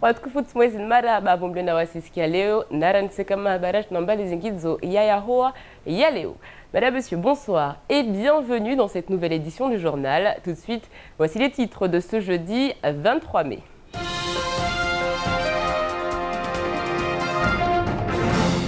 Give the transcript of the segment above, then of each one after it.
Watukufuti mwezi maraba bomble na wasisikia leo naranse kama habari tunambali zingizo yaya hoa ya leo. Madame, Monsieur, bonsoir et bienvenue dans cette nouvelle édition du journal. Tout de suite, voici les titres de ce jeudi 23 mai.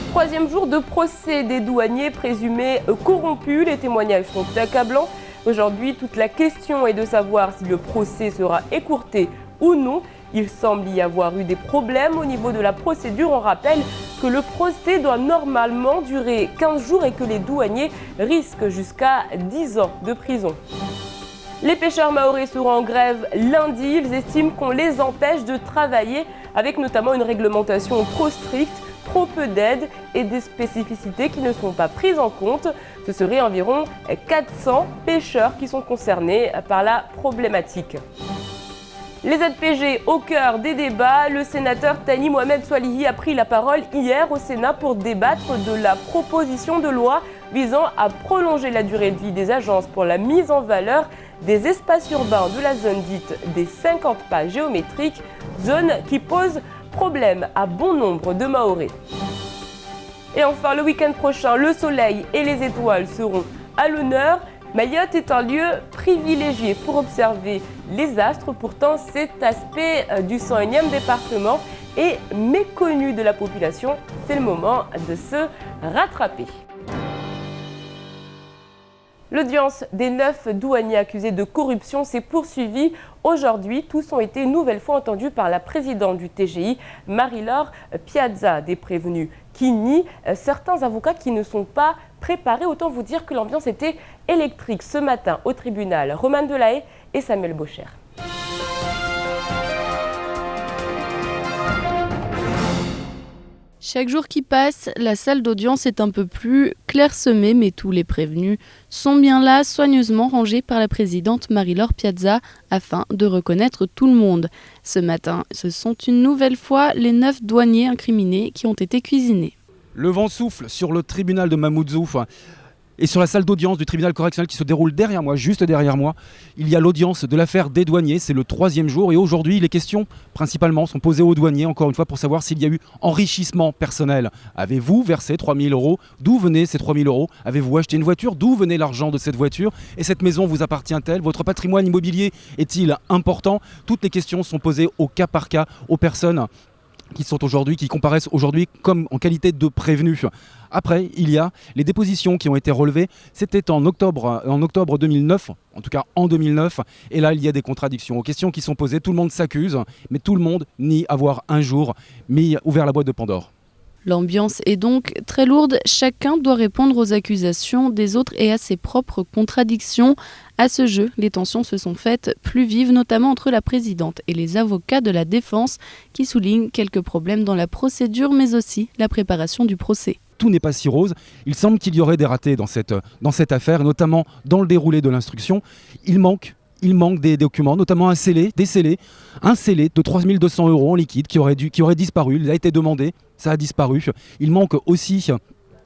Troisième jour de procès des douaniers présumés corrompus. Les témoignages sont accablants. Aujourd'hui, toute la question est de savoir si le procès sera écourté ou non. Il semble y avoir eu des problèmes au niveau de la procédure. On rappelle que le procès doit normalement durer 15 jours et que les douaniers risquent jusqu'à 10 ans de prison. Les pêcheurs mahorais seront en grève lundi. Ils estiment qu'on les empêche de travailler avec notamment une réglementation trop stricte, trop peu d'aide et des spécificités qui ne sont pas prises en compte. Ce serait environ 400 pêcheurs qui sont concernés par la problématique. Les ZPG au cœur des débats, le sénateur Thani Mohamed Swalihi a pris la parole hier au Sénat pour débattre de la proposition de loi visant à prolonger la durée de vie des agences pour la mise en valeur des espaces urbains de la zone dite des 50 pas géométriques, zone qui pose problème à bon nombre de Mahorais. Et enfin, le week-end prochain, le soleil et les étoiles seront à l'honneur. Mayotte est un lieu privilégié pour observer les astres. Pourtant, cet aspect du 101e département est méconnu de la population. C'est le moment de se rattraper. L'audience des 9 douaniers accusés de corruption s'est poursuivie aujourd'hui. Tous ont été une nouvelle fois entendus par la présidente du TGI, Marie-Laure Piazza. Des prévenus qui nient, certains avocats qui ne sont pas préparés. Autant vous dire que l'ambiance était électrique ce matin au tribunal. Romane Delahaye et Samuel Bocher. Chaque jour qui passe, la salle d'audience est un peu plus clairsemée, mais tous les prévenus sont bien là, soigneusement rangés par la présidente Marie-Laure Piazza, afin de reconnaître tout le monde. Ce matin, ce sont une nouvelle fois les 9 douaniers incriminés qui ont été cuisinés. Le vent souffle sur le tribunal de Mamoudzou et sur la salle d'audience du tribunal correctionnel qui se déroule derrière moi, juste derrière moi. Il y a l'audience de l'affaire des douaniers, c'est le 3e jour et aujourd'hui les questions principalement sont posées aux douaniers, encore une fois pour savoir s'il y a eu enrichissement personnel. Avez-vous versé 3 000 €? D'où venaient ces 3 000 €? Avez-vous acheté une voiture? D'où venait l'argent de cette voiture? Et cette maison vous appartient-elle? Votre patrimoine immobilier est-il important? Toutes les questions sont posées au cas par cas aux personnes qui comparaissent aujourd'hui comme en qualité de prévenus. Après, il y a les dépositions qui ont été relevées. C'était en octobre 2009, en tout cas en 2009. Et là, il y a des contradictions aux questions qui sont posées. Tout le monde s'accuse, mais tout le monde nie avoir un jour ouvert la boîte de Pandore. L'ambiance est donc très lourde, chacun doit répondre aux accusations des autres et à ses propres contradictions. À ce jeu, les tensions se sont faites plus vives, notamment entre la présidente et les avocats de la défense qui soulignent quelques problèmes dans la procédure mais aussi la préparation du procès. Tout n'est pas si rose, il semble qu'il y aurait des ratés dans cette affaire, notamment dans le déroulé de l'instruction. Il manque des documents, notamment un scellé de 3 200 € en liquide qui aurait disparu. Il a été demandé, ça a disparu. Il manque aussi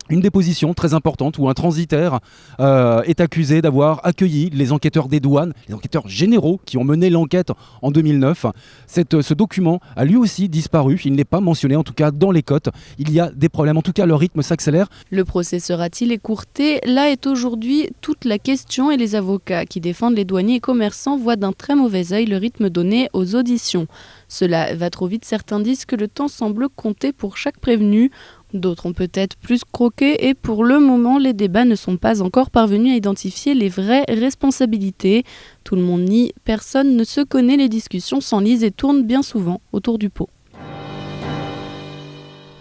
une déposition très importante où un transitaire est accusé d'avoir accueilli les enquêteurs des douanes, les enquêteurs généraux qui ont mené l'enquête en 2009. Ce document a lui aussi disparu, il n'est pas mentionné en tout cas dans les cotes. Il y a des problèmes, en tout cas le rythme s'accélère. Le procès sera-t-il écourté? Là est aujourd'hui toute la question et les avocats qui défendent les douaniers et commerçants voient d'un très mauvais œil le rythme donné aux auditions. Cela va trop vite, certains disent que le temps semble compter pour chaque prévenu. D'autres ont peut-être plus croqué et pour le moment, les débats ne sont pas encore parvenus à identifier les vraies responsabilités. Tout le monde nie, personne ne se connaît, les discussions s'enlisent et tournent bien souvent autour du pot.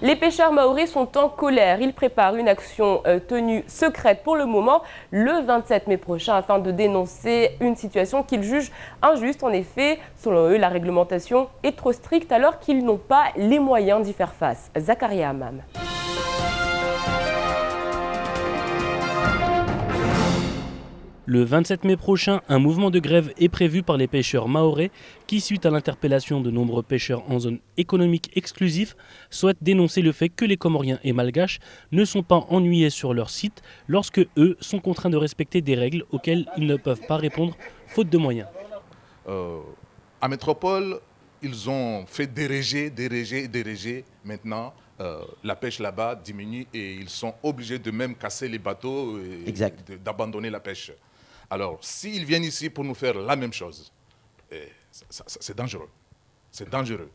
Les pêcheurs mahorais sont en colère. Ils préparent une action tenue secrète pour le moment, le 27 mai prochain, afin de dénoncer une situation qu'ils jugent injuste. En effet, selon eux, la réglementation est trop stricte alors qu'ils n'ont pas les moyens d'y faire face. Zakaria Hammam. Le 27 mai prochain, un mouvement de grève est prévu par les pêcheurs mahorais qui, suite à l'interpellation de nombreux pêcheurs en zone économique exclusive, souhaitent dénoncer le fait que les Comoriens et Malgaches ne sont pas ennuyés sur leur site lorsque eux sont contraints de respecter des règles auxquelles ils ne peuvent pas répondre faute de moyens. À Métropole, ils ont fait déréger. Maintenant, la pêche là-bas diminue et ils sont obligés de même casser les bateaux et d'abandonner la pêche. Alors, s'ils viennent ici pour nous faire la même chose, c'est dangereux. C'est dangereux.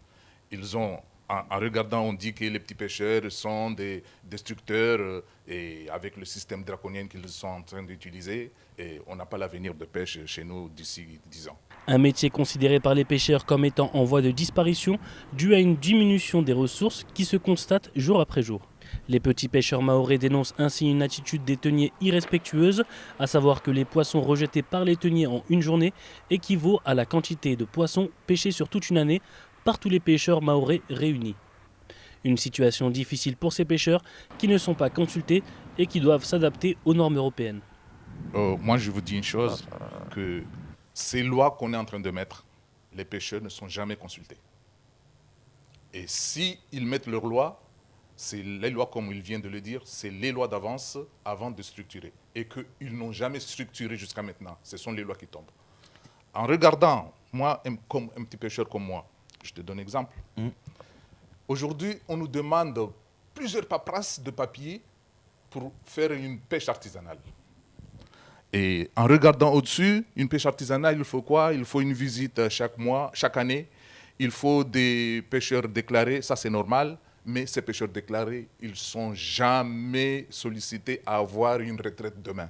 Ils ont, en regardant, on dit que les petits pêcheurs sont des destructeurs et avec le système draconien qu'ils sont en train d'utiliser, et on n'a pas l'avenir de pêche chez nous d'ici 10 ans. Un métier considéré par les pêcheurs comme étant en voie de disparition dû à une diminution des ressources qui se constate jour après jour. Les petits pêcheurs mahorais dénoncent ainsi une attitude des thoniers irrespectueuse, à savoir que les poissons rejetés par les thoniers en une journée équivaut à la quantité de poissons pêchés sur toute une année par tous les pêcheurs mahorais réunis. Une situation difficile pour ces pêcheurs qui ne sont pas consultés et qui doivent s'adapter aux normes européennes. Moi, je vous dis une chose, que ces lois qu'on est en train de mettre, les pêcheurs ne sont jamais consultés. Et s'ils mettent leurs lois, c'est les lois, comme il vient de le dire, c'est les lois d'avance avant de structurer. Et qu'ils n'ont jamais structuré jusqu'à maintenant. Ce sont les lois qui tombent. En regardant, moi, comme un petit pêcheur comme moi, je te donne un exemple. Aujourd'hui, on nous demande plusieurs paperasses de papier pour faire une pêche artisanale. Et en regardant au-dessus, une pêche artisanale, il faut quoi? Il faut une visite chaque mois, chaque année. Il faut des pêcheurs déclarés, ça c'est normal. Mais ces pêcheurs déclarés, ils ne sont jamais sollicités à avoir une retraite demain.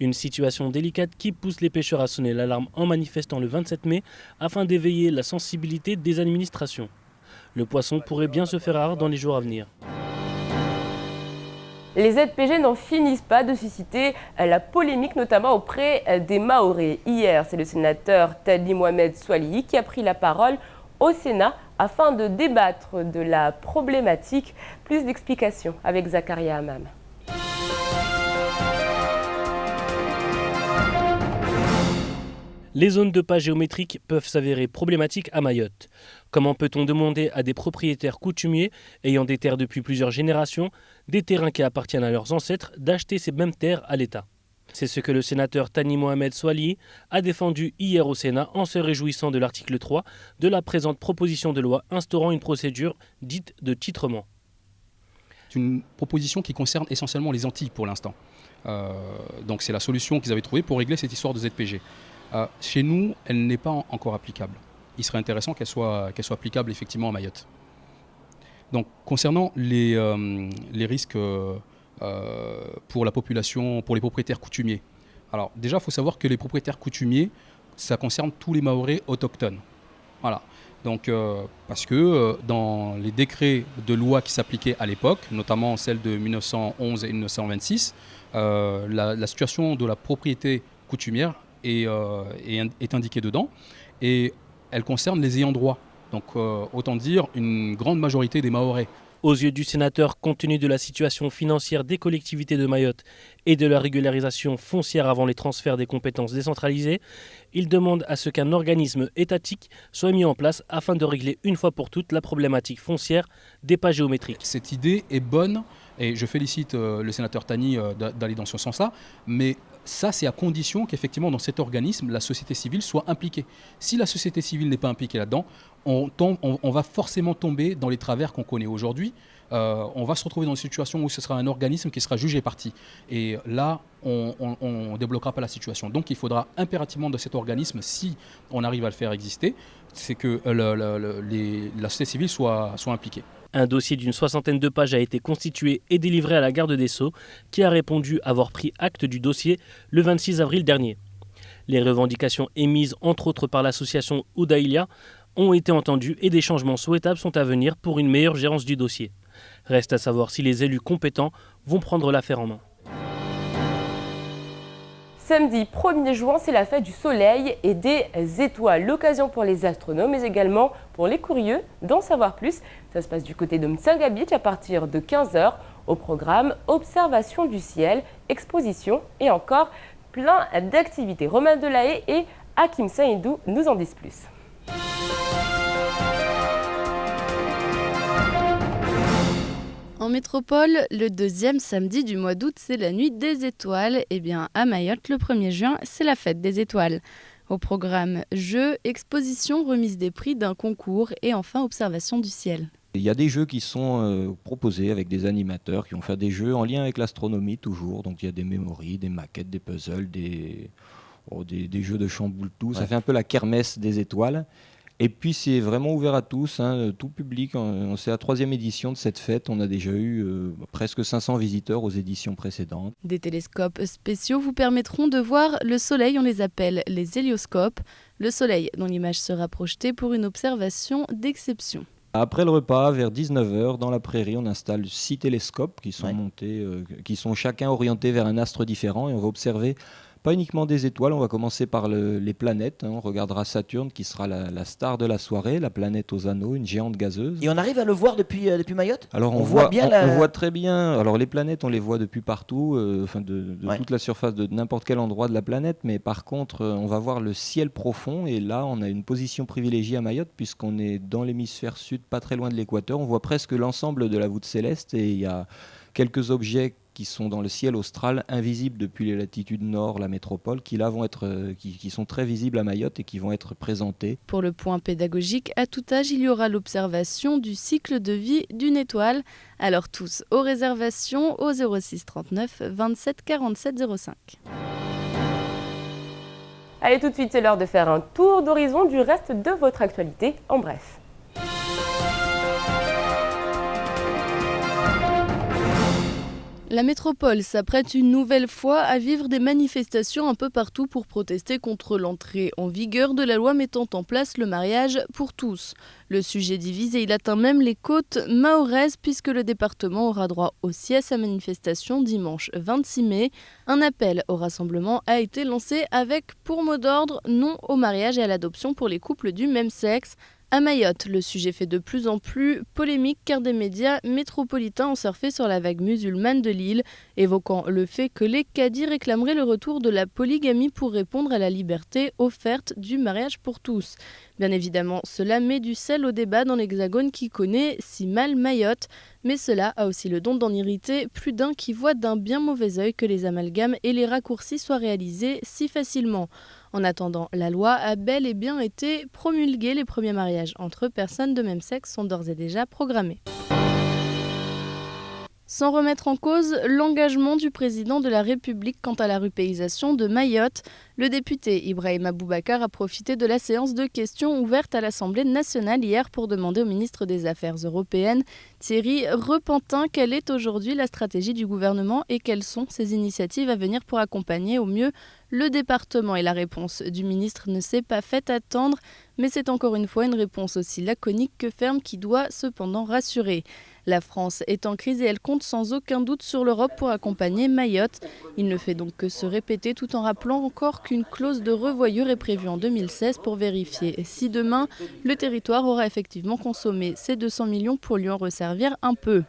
Une situation délicate qui pousse les pêcheurs à sonner l'alarme en manifestant le 27 mai afin d'éveiller la sensibilité des administrations. Le poisson pourrait bien se faire rare dans les jours à venir. Les ZPG n'en finissent pas de susciter la polémique, notamment auprès des Mahorais. Hier, c'est le sénateur Thani Mohamed Swalihi qui a pris la parole au Sénat afin de débattre de la problématique. Plus d'explications avec Zakaria Hamam. Les zones de pas géométriques peuvent s'avérer problématiques à Mayotte. Comment peut-on demander à des propriétaires coutumiers ayant des terres depuis plusieurs générations, des terrains qui appartiennent à leurs ancêtres, d'acheter ces mêmes terres à l'État? C'est ce que le sénateur Thani Mohamed Swalihi a défendu hier au Sénat en se réjouissant de l'article 3 de la présente proposition de loi instaurant une procédure dite de titrement. C'est une proposition qui concerne essentiellement les Antilles pour l'instant. Donc c'est la solution qu'ils avaient trouvée pour régler cette histoire de ZPG. Chez nous, elle n'est pas encore applicable. Il serait intéressant qu'elle soit applicable effectivement à Mayotte. Donc concernant les risques pour la population, pour les propriétaires coutumiers. Alors déjà, il faut savoir que les propriétaires coutumiers, ça concerne tous les Mahorais autochtones. Voilà. Donc parce que dans les décrets de loi qui s'appliquaient à l'époque, notamment celle de 1911 et 1926, la situation de la propriété coutumière est indiquée dedans et elle concerne les ayants droit. Donc autant dire une grande majorité des Mahorais. Aux yeux du sénateur, compte tenu de la situation financière des collectivités de Mayotte et de la régularisation foncière avant les transferts des compétences décentralisées, il demande à ce qu'un organisme étatique soit mis en place afin de régler une fois pour toutes la problématique foncière des pas géométriques. Cette idée est bonne et je félicite le sénateur Thani d'aller dans ce sens-là, mais ça, c'est à condition qu'effectivement, dans cet organisme, la société civile soit impliquée. Si la société civile n'est pas impliquée là-dedans, on va forcément tomber dans les travers qu'on connaît aujourd'hui. On va se retrouver dans une situation où ce sera un organisme qui sera jugé parti. Et là, on ne débloquera pas la situation. Donc, il faudra impérativement de cet organisme, si on arrive à le faire exister, c'est que la société civile soit impliquée. Un dossier d'une 60aine de pages a été constitué et délivré à la garde des Sceaux, qui a répondu avoir pris acte du dossier le 26 avril dernier. Les revendications émises entre autres par l'association Oudaïlia ont été entendues et des changements souhaitables sont à venir pour une meilleure gérance du dossier. Reste à savoir si les élus compétents vont prendre l'affaire en main. Samedi 1er juin, c'est la fête du soleil et des étoiles. L'occasion pour les astronomes, mais également pour les curieux d'en savoir plus. Ça se passe du côté de Mtsanga Beach à partir de 15h. Au programme, observation du ciel, exposition et encore plein d'activités. Romain Delahaye et Hakim Saïdou nous en disent plus. En métropole, le deuxième samedi du mois d'août, c'est la nuit des étoiles. Et bien, à Mayotte, le 1er juin, c'est la fête des étoiles. Au programme jeux, exposition, remise des prix d'un concours et enfin observation du ciel. Il y a des jeux qui sont proposés avec des animateurs qui vont faire des jeux en lien avec l'astronomie toujours. Donc il y a des mémories, des maquettes, des puzzles, des jeux de chamboule tout. Ça fait un peu la kermesse des étoiles. Et puis c'est vraiment ouvert à tous, tout public. C'est la 3e édition de cette fête. On a déjà eu presque 500 visiteurs aux éditions précédentes. Des télescopes spéciaux vous permettront de voir le soleil, on les appelle les hélioscopes. Le soleil dont l'image sera projetée pour une observation d'exception. Après le repas, vers 19h, dans la prairie, on installe 6 télescopes qui sont montés, qui sont chacun orientés vers un astre différent et on va observer pas uniquement des étoiles, on va commencer par les planètes. On regardera Saturne qui sera la star de la soirée, la planète aux anneaux, une géante gazeuse. Et on arrive à le voir depuis Mayotte ? Alors on voit très bien. Alors les planètes, on les voit depuis partout, de toute la surface de n'importe quel endroit de la planète. Mais par contre, on va voir le ciel profond. Et là, on a une position privilégiée à Mayotte puisqu'on est dans l'hémisphère sud, pas très loin de l'équateur. On voit presque l'ensemble de la voûte céleste et il y a quelques objets qui sont dans le ciel austral, invisibles depuis les latitudes nord, la métropole, qui là vont être, qui sont très visibles à Mayotte et qui vont être présentés. Pour le point pédagogique, à tout âge, il y aura l'observation du cycle de vie d'une étoile. Alors tous aux réservations au 06 39 27 47 05. Allez, tout de suite, c'est l'heure de faire un tour d'horizon du reste de votre actualité en bref. La métropole s'apprête une nouvelle fois à vivre des manifestations un peu partout pour protester contre l'entrée en vigueur de la loi mettant en place le mariage pour tous. Le sujet divise et il atteint même les côtes mahoraises puisque le département aura droit aussi à sa manifestation dimanche 26 mai. Un appel au rassemblement a été lancé avec pour mot d'ordre non au mariage et à l'adoption pour les couples du même sexe. À Mayotte, le sujet fait de plus en plus polémique car des médias métropolitains ont surfé sur la vague musulmane de l'île, évoquant le fait que les cadis réclameraient le retour de la polygamie pour répondre à la liberté offerte du mariage pour tous. Bien évidemment, cela met du sel au débat dans l'Hexagone qui connaît si mal Mayotte, mais cela a aussi le don d'en irriter plus d'un qui voit d'un bien mauvais œil que les amalgames et les raccourcis soient réalisés si facilement. En attendant, la loi a bel et bien été promulguée. Les premiers mariages entre personnes de même sexe sont d'ores et déjà programmés. Sans remettre en cause l'engagement du président de la République quant à la rupéisation de Mayotte, le député Ibrahim Aboubacar a profité de la séance de questions ouverte à l'Assemblée nationale hier pour demander au ministre des Affaires européennes, Thierry Repentin, quelle est aujourd'hui la stratégie du gouvernement et quelles sont ses initiatives à venir pour accompagner au mieux le département. Et la réponse du ministre ne s'est pas fait attendre, mais c'est encore une fois une réponse aussi laconique que ferme qui doit cependant rassurer. La France est en crise et elle compte sans aucun doute sur l'Europe pour accompagner Mayotte. Il ne fait donc que se répéter tout en rappelant encore qu'une clause de revoyure est prévue en 2016 pour vérifier si demain le territoire aura effectivement consommé ces 200 millions pour lui en resservir un peu.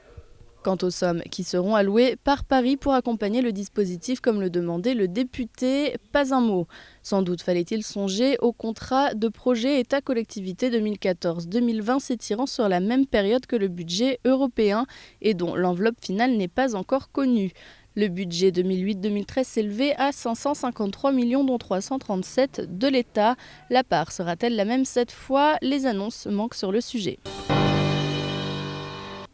Quant aux sommes qui seront allouées par Paris pour accompagner le dispositif comme le demandait le député, pas un mot. Sans doute fallait-il songer au contrat de projet État-collectivité 2014-2020 s'étirant sur la même période que le budget européen et dont l'enveloppe finale n'est pas encore connue. Le budget 2008-2013 s'élevait à 553 millions dont 337 de l'État. La part sera-t-elle la même cette fois? Les annonces manquent sur le sujet.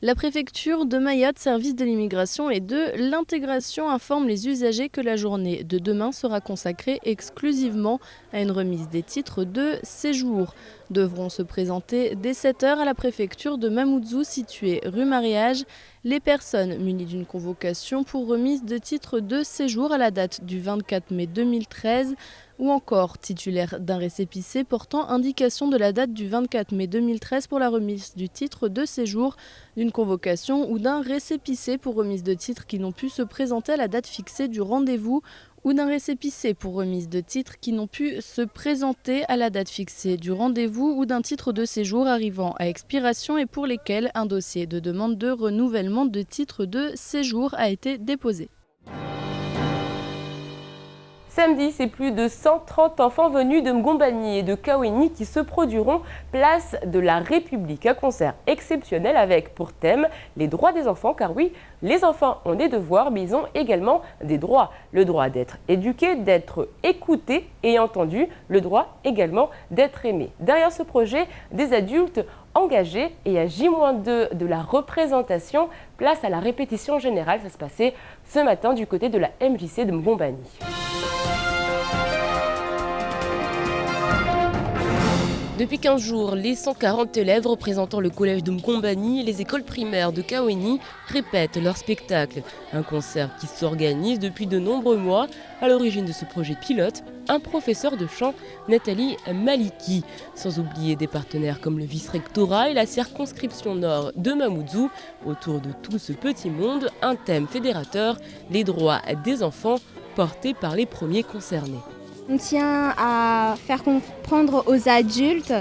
La préfecture de Mayotte, service de l'immigration et de l'intégration, informe les usagers que la journée de demain sera consacrée exclusivement à une remise des titres de séjour. Devront se présenter dès 7h à la préfecture de Mamoudzou, située rue Mariage, les personnes munies d'une convocation pour remise de titres de séjour à la date du 24 mai 2013 ou encore titulaires d'un récépissé portant indication de la date du 24 mai 2013 pour la remise du titre de séjour, d'une convocation ou d'un récépissé pour remise de titres qui n'ont pu se présenter à la date fixée du rendez-vous ou d'un récépissé pour remise de titres qui n'ont pu se présenter à la date fixée du rendez-vous ou d'un titre de séjour arrivant à expiration et pour lesquels un dossier de demande de renouvellement de titre de séjour a été déposé. Samedi, c'est plus de 130 enfants venus de Mgombani et de Kaweni qui se produiront place de la République. Un concert exceptionnel avec pour thème les droits des enfants, car oui, les enfants ont des devoirs, mais ils ont également des droits. Le droit d'être éduqué, d'être écouté et entendu, le droit également d'être aimé. Derrière ce projet, des adultes engagés, et à J-2 de la représentation, place à la répétition générale. Ça se passait ce matin du côté de la MJC de Mgombani. Depuis 15 jours, les 140 élèves représentant le collège de Mgombani et les écoles primaires de Kaweni répètent leur spectacle. Un concert qui s'organise depuis de nombreux mois. À l'origine de ce projet pilote, un professeur de chant, Nathalie Maliki. Sans oublier des partenaires comme le vice-rectorat et la circonscription nord de Mamoudzou. Autour de tout ce petit monde, un thème fédérateur, les droits des enfants, portés par les premiers concernés. On tient à faire comprendre aux adultes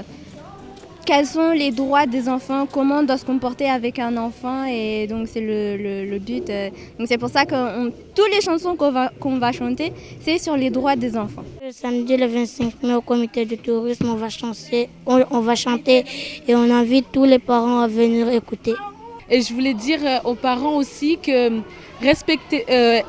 quels sont les droits des enfants, comment on doit se comporter avec un enfant, et donc c'est le but. Donc c'est pour ça que toutes les chansons qu'on va chanter, c'est sur les droits des enfants. Le samedi le 25 mai au comité de tourisme, on va chanter et on invite tous les parents à venir écouter. Et je voulais dire aux parents aussi que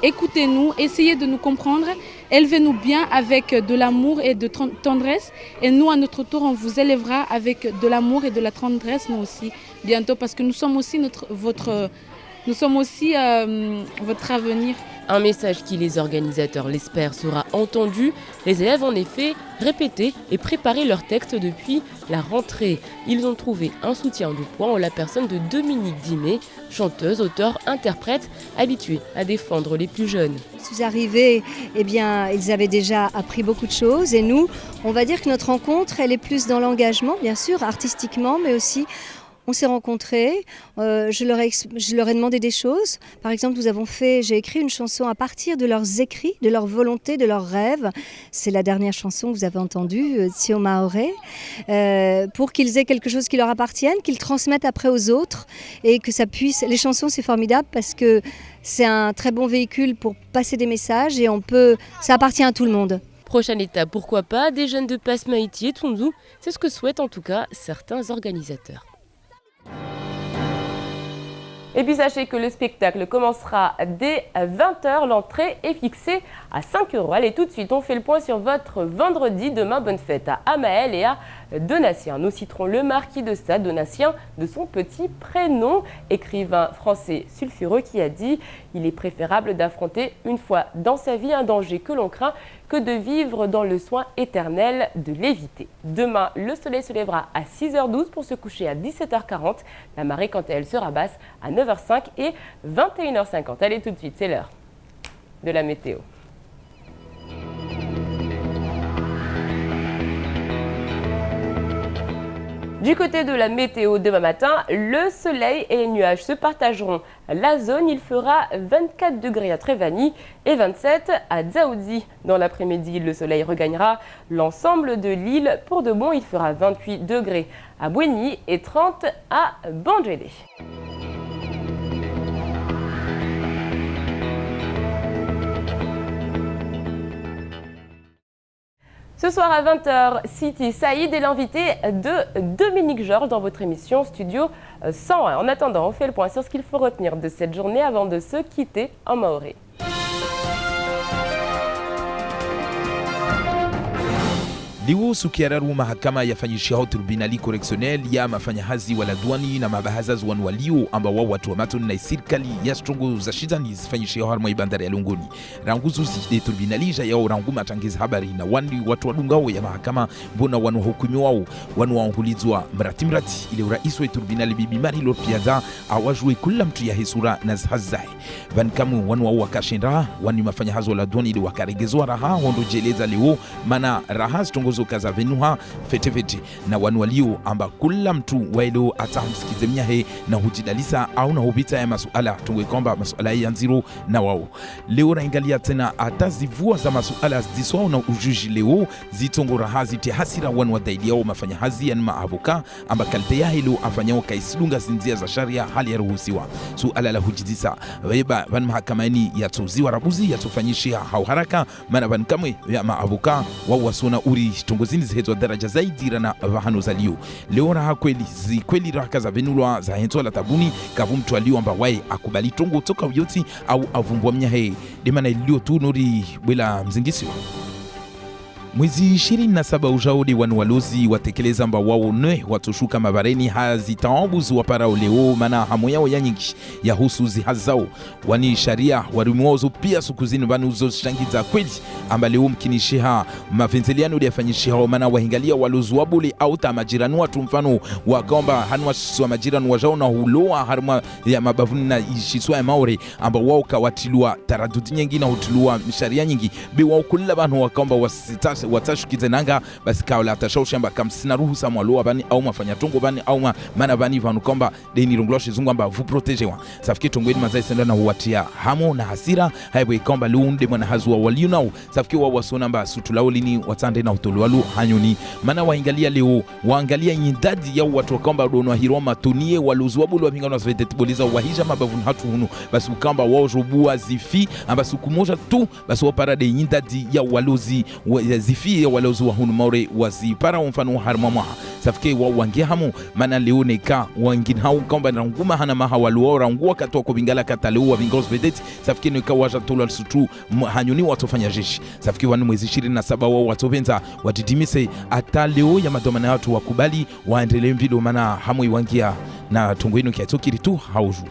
écoutez-nous, essayez de nous comprendre, élevez-nous bien avec de l'amour et de tendresse. Et nous, à notre tour, on vous élèvera avec de l'amour et de la tendresse, nous aussi, bientôt, parce que nous sommes aussi votre avenir. Un message qui, les organisateurs l'espèrent, sera entendu. Les élèves, en effet, répétaient et préparaient leur texte depuis la rentrée. Ils ont trouvé un soutien de poids en la personne de Dominique Dimé, chanteuse, auteure, interprète, habituée à défendre les plus jeunes. Ils sont arrivés, ils avaient déjà appris beaucoup de choses. Et nous, on va dire que notre rencontre, elle est plus dans l'engagement, bien sûr, artistiquement, mais aussi... On s'est rencontrés, je leur ai demandé des choses. Par exemple, j'ai écrit une chanson à partir de leurs écrits, de leur volonté, de leurs rêves. C'est la dernière chanson que vous avez entendue, Tio Maoré, pour qu'ils aient quelque chose qui leur appartienne, qu'ils transmettent après aux autres et que ça puisse... Les chansons, c'est formidable parce que c'est un très bon véhicule pour passer des messages et ça appartient à tout le monde. Prochaine étape, pourquoi pas, des jeunes de Passemaïti et Tunzu. C'est ce que souhaitent en tout cas certains organisateurs. Et puis sachez que le spectacle commencera dès 20h. L'entrée est fixée à 5 €. Allez, tout de suite, on fait le point sur votre vendredi. Demain, bonne fête à Amaël et à Donatien. Nous citerons le marquis de Sade, Donatien de son petit prénom, écrivain français sulfureux qui a dit « Il est préférable d'affronter une fois dans sa vie un danger que l'on craint que de vivre dans le soin éternel de l'éviter ». Demain, le soleil se lèvera à 6h12 pour se coucher à 17h40. La marée, quant à elle, sera basse à 9h05 et 21h50. Allez, tout de suite, c'est l'heure de la météo. Du côté de la météo, demain matin, le soleil et les nuages se partageront la zone. Il fera 24 degrés à Trévani et 27 à Dzaoudzi. Dans l'après-midi, le soleil regagnera l'ensemble de l'île. Pour de bon, il fera 28 degrés à Bouéni et 30 à Bandjélé. Ce soir à 20h, Siti Saïd est l'invité de Dominique Georges dans votre émission Studio 101. En attendant, on fait le point sur ce qu'il faut retenir de cette journée avant de se quitter en maoré. Leo sukiararu mahakama yafanyishao tribunali correctionnel ya mafanyahazi wala dwani na mabahazazi wanu walio amba wao watu wa matoni na serikali ya strongo za shizani zifanyishao harma ibandari ya Longoni. Ranguzuzi de tribunali ja yao rangu matangiza habari na wandi watu wadungao ya mahakama bona wanu hukumi wao wanu waangulizwa mrati ile uraisi wa tribunali Bibi Marie Piazza awajue kula mtu ya hesura na zhazae. Vankamu wanu wao wakashinda wani mafanyahazi wala dwani ili wakaregezwa raha hondo jeleza leo mana raha strongo zinginezo kaza venuha fete na wanu walio amba kula mtu wailo atamsikize mnyahe na hujidalisa au na hubita ya masuala tungwe kwamba masuala ya nziro na wao leo raingalia tena atazivua za masuala ziswao na ujuji leo zitongora hazi te hasira wanu wadaidi yao mafanya hazi ya nima avoka amba kalte ya hilo afanyao kaisilunga zinzia za sharia hali ya ruhusiwa suala la hujidisa weba van mahakamani ya tuziwa rabuzi ya tufanyishia hau haraka mana van kamwe ya maavuka wao wasona uri tongozini zihezwa daraja zaidi rana vahano zalio leo raha kweli raka za venulwa za hento la tabuni kavu mtu alio amba wae akubali tongo toka uyoti au avumbwa mnyahe demana ilio tu nori wela mzingisio Mwezi 27 ujaudi wanu walozi watekeleza mba wao ne watushuka mabareni hazitaombuzu waparao leo mana hamu yao ya nyingi ya husu zihazao wani sharia warimwozo pia sukuzini wanu uzo shangiza kweli amba leo mkinishiha mafenzeliano diafanyishiha mana wahingalia walozu wabuli au tamajiranu watu mfano wakomba hanwa shiswa majiranu wajao na huloa harma ya mabavuni na ishiswa ya maore amba wao kawatilua taradudi nyingi na hutilua sharia nyingi be wao kula wanu wakomba wasitasa watashukize nanga basi kaula atashaushi amba kamsina ruhusa mwaloa bani au mafanya tongo bani au mana bani vanu komba deni rongloshi zungu amba vous protéger safiki tongweni mazai senda na huwatia hamo na hasira haiwe komba luunde mwana hazua waliu nao safiki wa wasona amba sutulao lini watande na utolualu hanyoni mana waingalia leo waangalia nyindadi ya watu wakomba dono hiroma tunie waluzuwa bulu wapingano svetetibuliza wahija mabavuni hatu hunu basi ukamba wao robua zifi amba sukumoja tu basi waparade nyindadi ya waluzi zifi ya walozi wa hunu maure wazipara mfano harma mwaha safike wa wangia hamu mana leoneka wangin hau komba na nguma hana maha waluwa rangua katoa kubingala kataleu wa vingos vedeti safike nuka waja tola sutu hanyoni watofanya jeshi safike wanu mwezi 27 wa watovenza watidimise ataleo ya madomana watu wakubali waendele mvido mana hamu iwangia na tungwenu kia tokiri tu hauju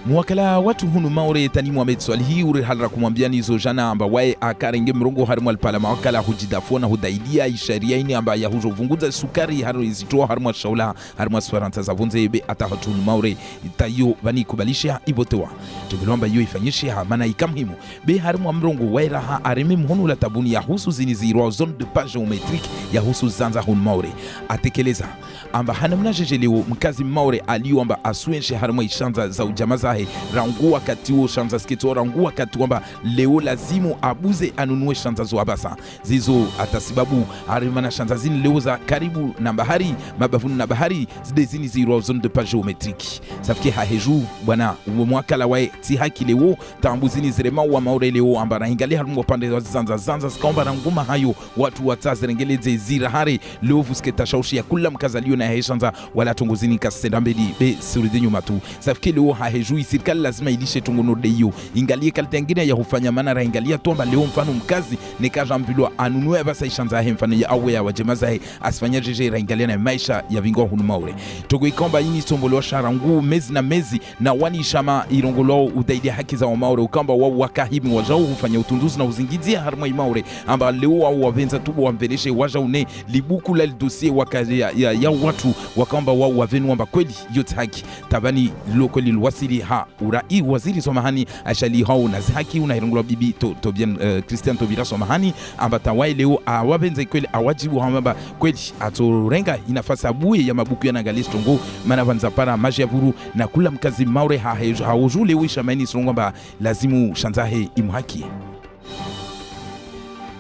Mwakala watu hunu maure tani Mohamed Swalihi uri halra kumwambia nizo jana amba wae akarenge mrongo harmu alpala mwakala hujidafona hudaidia isharia ini amba ya hujo vunguza sukari haru izitoa harmu shaula harmu asfaranta za vunze ebe ata hatu hunu maure tayo vani kubalisha ibotewa tugilomba yu ifanyisha mana ikamhimu be harmu mrongo wae raha areme mhonu la tabuni ya husu zinizirwa zone de page geometrique ya husu zanza hunu maure atekeleza amba hanamna jejeleo mkazi maure aliyo amba asuenshe harmu ishanza za ujamaza rangua katiwo shanza skito rangua kati kwamba leo lazimu abuze anunue shanza zo abasa zizo atasibabu harimana shanza zini leo za karibu na bahari mabavuni na bahari zide zini ziro zone de page geometrique safike haheju bwana mwakala wae ti haki leo tambuzini zirema wa maure leo ambara ingali harumu wapande wa zanza skaomba ranguma hayo watu watazirengeleze zirahare leo vusketa shaushi ya kula mkazalio na heshanza wala tongozini kasenda mbeli be suridi nyuma tu safike leo haheju serikali lazima ilishe tungono deyo ingalie kalite ngine ya hufanya mana ra ingalia tomba leo mfano mkazi nikajambilwa anunue basa ishanza he mfano ya awe ya wajemaza he asifanya jeje ra ingalia na maisha ya vingo hunu maure togo ikomba ini tombolo sharangu mezi na mezi na wani shama irongolo udaidi haki za maure ukamba wao wakahimi wajao hufanya utunduzi na uzingizi harma maure amba leo wao wavenza tu wamveleshe waja une libuku la dossier wakazi ya watu wakamba wao wavenu amba kweli yote haki tabani lokoli lwasili ha urai waziri somahani ashali hao na zihaki unahirungula bibi to bien Christian Tobira somahani amba tawai leo awabenze kweli awajibu hamba kweli atorenga inafasa buye ya mabuku ya nagali stongo mana vanza para maji ya vuru na kula mkazi maure haujule wisha maini stongo amba lazimu shanzahe imuhaki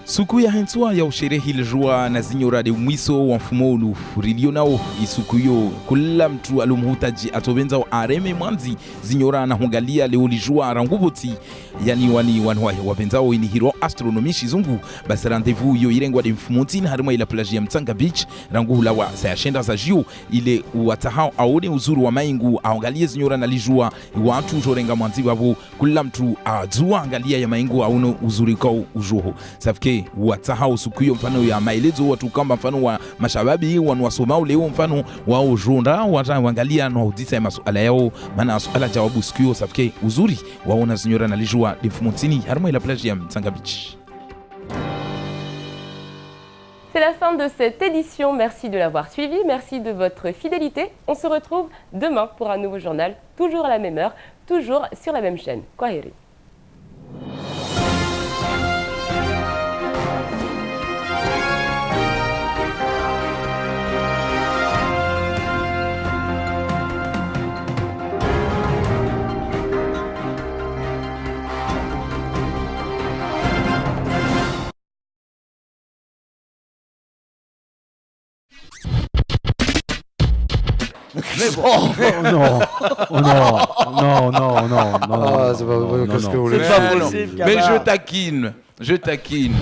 Suku ya hensua ya usherehi ilijua na zinyora de mwiso wa mfumo ulu rilio nao isuku yo kula mtu alumuhutaji atobenza wa areme mwanzi zinyora na hungalia leo lijua ranguboti yani wani wapenzao ini hiro astronomi shizungu basi rendezvous yo irengwa de mfumo tina harima ila plage ya Mtanga Beach ranguhula wa sayashenda za jio ile watahao aone uzuru wa maingu aungalie zinyora na lijua watu jorenga mwanzi wabo kula mtu azua angalia ya maingu auno uzuri kwa ujoho safike watahau siku hiyo mfano ya maelezo watu kama mfano wa mashababi wanwasomao leo mfano wao jonda wataangalia na udisa ya masuala yao maana masuala jawabu siku hiyo safike uzuri waona zinyora na lijua Defumontini harma ila plage ya Mtanga Beach. C'est la fin de cette édition, merci de l'avoir suivi, merci de votre fidélité. On se retrouve demain pour un nouveau journal, toujours à la même heure, toujours sur la même chaîne. Kwaheri. Mais bon. non, Ah, c'est pas possible. Qu'est-ce que vous voulez Mais je taquine.